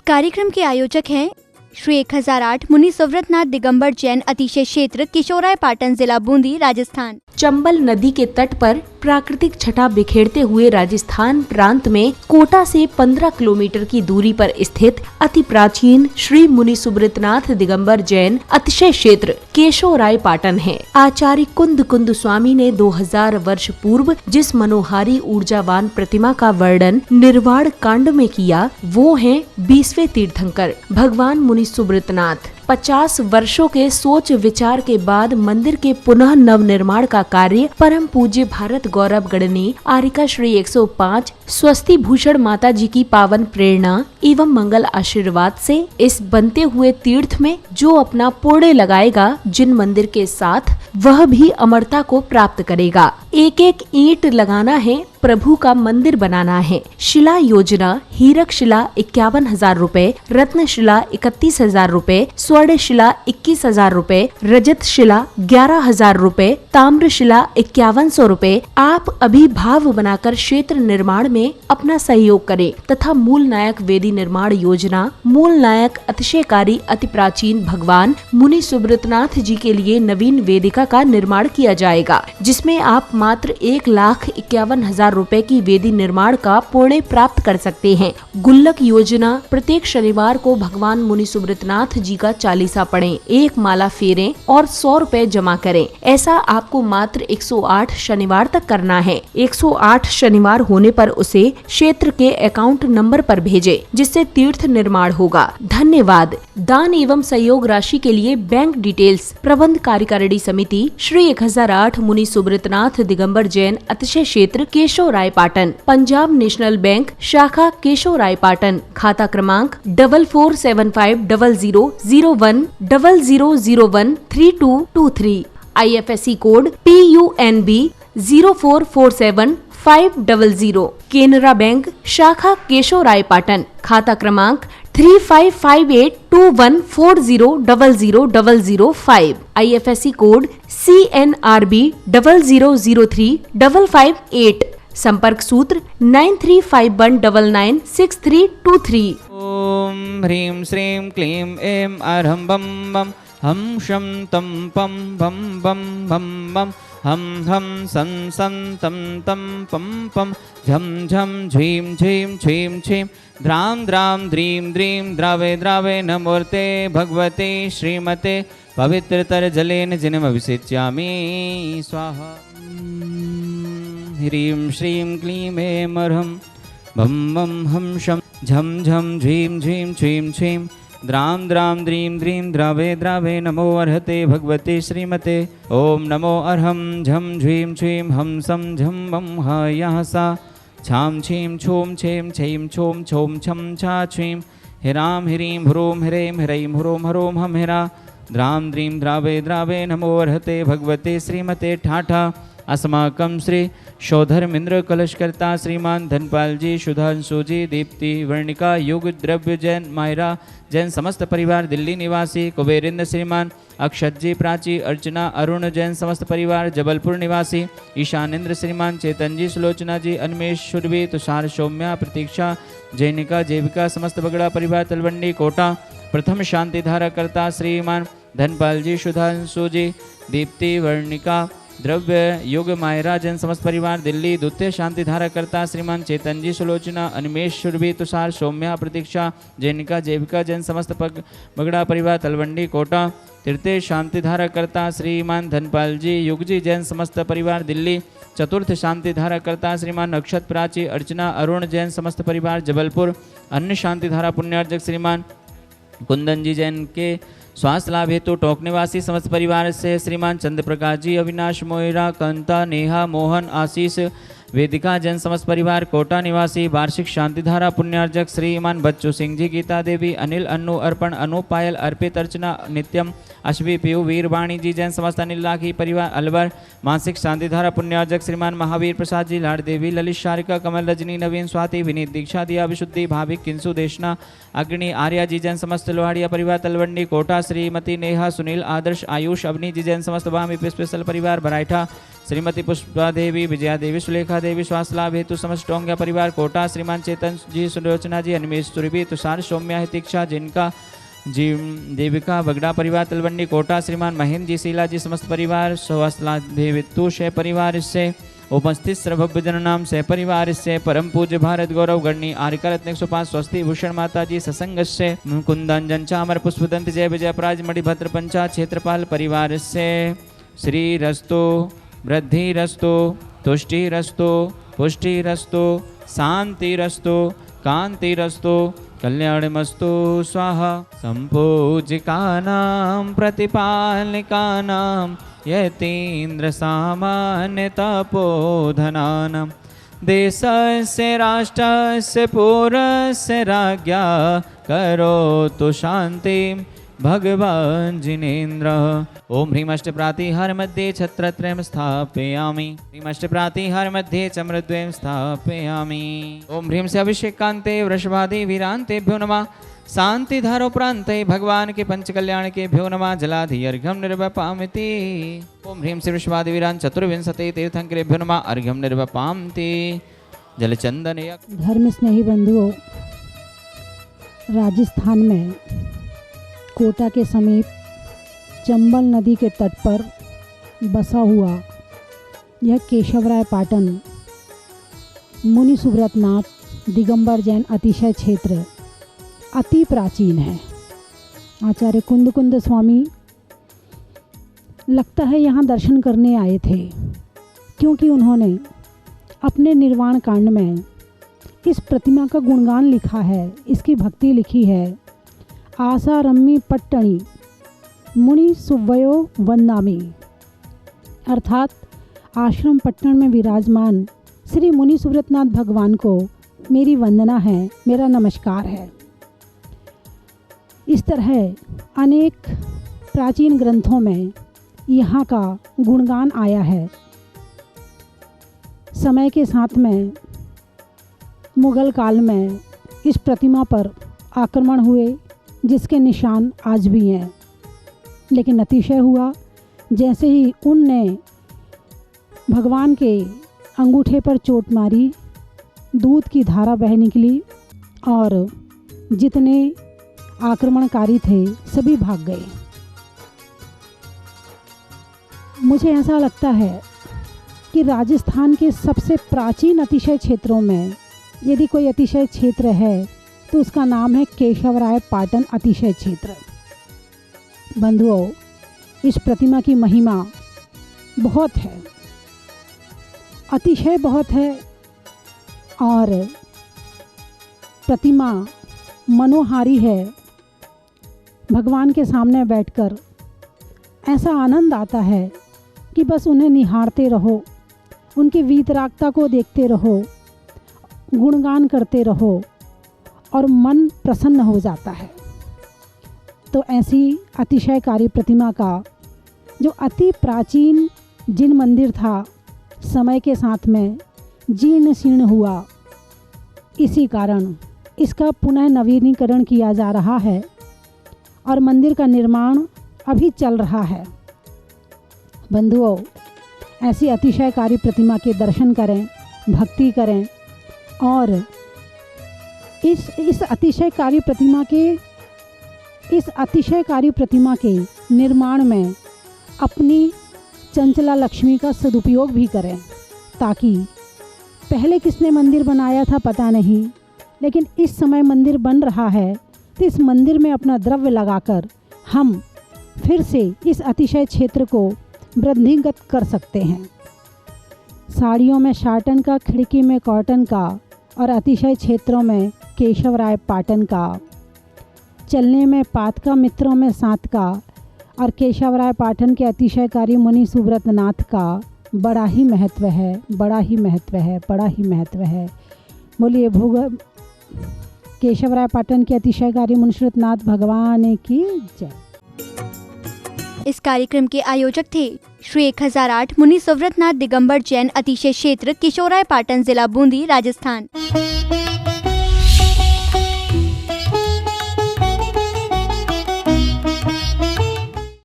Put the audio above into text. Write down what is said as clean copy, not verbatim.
कार्यक्रम के आयोजक हैं श्री 1008 मुनि सुव्रतनाथ दिगंबर जैन अतिशय क्षेत्र किशोराय पाटन जिला बूंदी राजस्थान। चंबल नदी के तट पर प्राकृतिक छटा बिखेरते हुए राजस्थान प्रांत में कोटा से 15 किलोमीटर की दूरी पर स्थित अति प्राचीन श्री मुनि सुव्रतनाथ दिगंबर जैन अतिशय क्षेत्र केशोराय पाटन है। आचार्य कुंद स्वामी ने 2000 वर्ष पूर्व जिस मनोहारी ऊर्जावान प्रतिमा का वर्णन निर्वाण कांड में किया, वो हैं 20वें तीर्थंकर भगवान मुनि सुव्रतनाथ। 50 वर्षों के सोच विचार के बाद मंदिर के पुनः नव निर्माण का कार्य परम पूज्य भारत गौरव गणनी आरिका श्री 105 स्वस्ति भूषण माता जी की पावन प्रेरणा एवं मंगल आशीर्वाद से इस बनते हुए तीर्थ में जो अपना पुण्य लगाएगा, जिन मंदिर के साथ वह भी अमरता को प्राप्त करेगा। एक एक ईंट लगाना है, प्रभु का मंदिर बनाना है। शिला योजना हीरक शिला 51,000 रूपए, रत्न शिला 31,000 रूपए, स्वर्ण शिला 21,000 रूपए, रजत शिला 11,000 रूपए, ताम्र शिला 5100 रूपए। आप अभी भाव बनाकर क्षेत्र निर्माण में अपना सहयोग करें तथा मूल नायक वेदी निर्माण योजना मूल नायक अतिशयकारी अति प्राचीन भगवान मुनि सुव्रतनाथ जी के लिए नवीन वेदिका का निर्माण किया जाएगा, जिसमें आप मात्र 1,51,000 रुपए की वेदी निर्माण का पुण्य प्राप्त कर सकते हैं। गुल्लक योजना प्रत्येक शनिवार को भगवान मुनि सुव्रतनाथ जी का चालीसा पढ़ें, एक माला फेरें और 100 रुपए जमा करें। ऐसा आपको मात्र 108 शनिवार तक करना है। 108 शनिवार होने पर उसे क्षेत्र के अकाउंट नंबर पर भेजें, जिससे तीर्थ निर्माण होगा। धन्यवाद। दान एवं सहयोग राशि के लिए बैंक डिटेल्स प्रबंध कार्यकारिणी समिति श्री 1008 मुनि सुव्रतनाथ दिगंबर जैन अतिशय क्षेत्र केशोराय पाटन, पंजाब नेशनल बैंक शाखा केशोराय पाटन, खाता क्रमांक 4475000100013223, IFSC code PUNB 0447500, Canara bank शाखा केशोराय पाटन, खाता क्रमांक 35582140000005, IFSC कोड CNRB 0003558, संपर्क सूत्र 9351996323। ओम ह्रीं श्रीं क्लीं ऐं अरहं बम बम हम शम तम पम बम बम बम बम हम सन सन तम तम पम पम झम झम झीं झीं छीं छीं द्रां द्रां द्रीं द्रीं द्रावे द्रावे नमोर्ते भगवते श्रीमते पवित्रतर जलेन जिनमभिषिच्यामि स्वाहा। ह्रीं श्रीं क्लीं ऐं अरहं बम बम हम शम झम झम झीं झीं छीं छीं द्रां द्रां द्रीं द्रीं द्रावे द्रावे नमो अर्हते भगवते श्रीमते। ओम नमो अर्हं झं झीं छीं हम सम झम बम ह यः सा छां छीं छूं छें छीं छूं छौं छम छा छीं हिरां ह्रीं ह्रूं ह्रें ह्रैं ह्रों ह्रों हम हिरा द्रां द्रीं द्रावे द्रावे नमो अर्हते भगवते श्रीमते। ठाठा अस्माकं श्री शोधर्मेंद्र कलशकर्ता श्रीमान धनपाल जी, सुधांशु जी, दीप्ति वर्णिका युग द्रव्य जैन मायरा जैन समस्त परिवार दिल्ली निवासी, कुबेरेंद्र श्रीमान अक्षत जी, प्राची अर्चना अरुण जैन समस्त परिवार जबलपुर निवासी, ईशानेंद्र श्रीमान चेतन जी, सुलोचना जी, अन्मेष सुरभि तुषार सौम्या प्रतीक्षा जैनिका जेविका समस्त बगड़ा परिवार तलवंडी कोटा। प्रथम शांति धारा करता श्रीमान धनपाल जी, सुधांशु जी, दीप्ति वर्णिका द्रव्य युग मायरा जैन समस्त परिवार दिल्ली। द्वितीय शांति धारा करता श्रीमान चेतन जी, सुलोचना अन्मेष सुरभि तुषार सौम्या प्रतीक्षा जैनिका जेविका जैन समस्त बगड़ा परिवार तलवंडी कोटा। तृतीय शांति धारा करता श्रीमान धनपाल जी, युग जी जैन समस्त परिवार दिल्ली। चतुर्थ शांति धारा करता श्रीमान नक्षत प्राची अर्चना अरुण जैन समस्त परिवार जबलपुर। अन्य शांति धारा पुण्यार्जक श्रीमान कुंदन जी जैन के स्वास्थ्य लाभ हेतु टोंक निवासी समस्त परिवार से श्रीमान चंद्र प्रकाश जी, अविनाश मोहिरा कंता नेहा मोहन आशीष वेदिका जैन समस्त परिवार कोटा निवासी। वार्षिक शांतिधारा पुण्यार्जक श्रीमान बच्चू सिंह जी, गीता देवी, अनिल, अनु, अर्पण, अनु, पायल, अर्पित, अर्चना, नित्यम, अश्वी, पीयू, वीरवाणी जी जैन समस्त अनिल लाखी परिवार अलवर। मासिक शांतिधारा पुण्यार्जक श्रीमान महावीर प्रसाद जी, लाड़ देवी, ललित, शारिका, कमल, रजनी, नवीन, स्वाति, विनीत, दीक्षा, दिया, विशुद्धि, भाविक, किंसु, देशना, अग्नि, आर्या जी जैन समस्त लोहाड़िया परिवार तलवंडी कोटा। श्रीमती नेहा, सुनील, आदर्श, आयुष, अवनी जी जैन समस्त वामी स्पेशल परिवार बराइठा। श्रीमती पुष्पा देवी, विजया देवी, सुलेखा देवी, स्वास्थ्य लाभ हेतु समस्त टोंगिया परिवार कोटा, श्रीमान चेतन जी, सुलोचना जी, अनिमेश सुरभि, तुषार, सौम्या, हितिक्षा, जिनका जी, देविका बगड़ा परिवार तलवंडी कोटा, श्रीमान महेंद्र जी, शीला जी, समस्त परिवार, स्वास्थ्य लाभ हेतु शय परिवार से उपस्थित सर्वभजन नाम से परिवार से परम पूज्य भारत गौरव गणनी आर्यका रत्न 105 स्वस्ति भूषण माता जी ससंग से कुंदन चामर पुष्पदंत जय विजय पराज मणिभद्र पंचा क्षेत्रपाल परिवार से श्री रस्तो वृद्धि रस्तो तुष्टि रस्तो पुष्टि रस्तो शांति रस्तो कांति रस्तो कल्याणमस्तु स्वाहा। संपूजिकानां प्रतिपालिकानां यतीन्द्र सामान्य तपोधनानां देशस्य राष्ट्रस्य पुरस्य राज्ञा करोतु शान्तिं भगवान् जिनेन्द्र। ओम ह्रीं अष्टप्रातिहार मध्ये छत्रत्रयं स्थापयामि, ह्रीं अष्टप्रातिहार मध्ये च मृद्वयं स्थापयामि। ओम ह्रीं से अभिषेकान्ते वृषभादि वीरान्तेभ्यो नमः, शांतिधारोपरान्ते भगवान के पंचकल्याण के भ्यो नमः, जलाधि अर्घ्यं निर्वपामिति। ओम ह्रीं श्री वृषभादि वीरान् चतुर्विंशति तीर्थंकरेभ्यो नमः, अर्घ्यं निर्वपामिति। जलचंदन धर्म स्नेही बंधुओं, राजस्थान में कोटा के समीप चंबल नदी के तट पर बसा हुआ यह केशवराय पाटन मुनि सुब्रतनाथ दिगंबर जैन अतिशय क्षेत्र अति प्राचीन है। आचार्य कुंद स्वामी लगता है यहाँ दर्शन करने आए थे, क्योंकि उन्होंने अपने निर्वाण कांड में इस प्रतिमा का गुणगान लिखा है, इसकी भक्ति लिखी है। आशा रम्मी पट्टणी मुनि सुव्वयो वंदामी, अर्थात आश्रम पट्टन में विराजमान श्री मुनि सुब्रतनाथ भगवान को मेरी वंदना है, मेरा नमस्कार है। इस तरह अनेक प्राचीन ग्रंथों में यहाँ का गुणगान आया है। समय के साथ में मुगल काल में इस प्रतिमा पर आक्रमण हुए, जिसके निशान आज भी हैं। लेकिन अतिशय हुआ, जैसे ही उनने भगवान के अंगूठे पर चोट मारी, दूध की धारा बह निकली और जितने आक्रमणकारी थे सभी भाग गए। मुझे ऐसा लगता है कि राजस्थान के सबसे प्राचीन अतिशय क्षेत्रों में यदि कोई अतिशय क्षेत्र है तो उसका नाम है केशवराय पाटन अतिशय क्षेत्र। बंधुओं, इस प्रतिमा की महिमा बहुत है, अतिशय बहुत है, और प्रतिमा मनोहारी है। भगवान के सामने बैठकर ऐसा आनंद आता है कि बस उन्हें निहारते रहो, उनकी वीतरागता को देखते रहो, गुणगान करते रहो और मन प्रसन्न हो जाता है। तो ऐसी अतिशयकारी प्रतिमा का जो अति प्राचीन जिन मंदिर था, समय के साथ में जीर्ण शीर्ण हुआ, इसी कारण इसका पुनः नवीनीकरण किया जा रहा है और मंदिर का निर्माण अभी चल रहा है। बंधुओं, ऐसी अतिशयकारी प्रतिमा के दर्शन करें, भक्ति करें और इस अतिशयकारी प्रतिमा के निर्माण में अपनी चंचला लक्ष्मी का सदुपयोग भी करें, ताकि पहले किसने मंदिर बनाया था पता नहीं, लेकिन इस समय मंदिर बन रहा है तो इस मंदिर में अपना द्रव्य लगाकर हम फिर से इस अतिशय क्षेत्र को वृद्धिगत कर सकते हैं। साड़ियों में शाटन का, खिड़की में कॉटन का और अतिशय क्षेत्रों में केशवराय पाटन का, चलने में पात का, मित्रों में सात का और केशवराय पाटन के अतिशयकारी मुनि सुब्रतनाथ का बड़ा ही महत्व है, बड़ा ही महत्व है, बड़ा ही महत्व है। बोलिए केशवराय पाटन के अतिशयकारी मुनि सुब्रतनाथ भगवान की जय। इस कार्यक्रम के आयोजक थे श्री 1008 मुनि सुब्रतनाथ दिगंबर जैन अतिशय क्षेत्र किशोराय पाटन, जिला बूंदी, राजस्थान।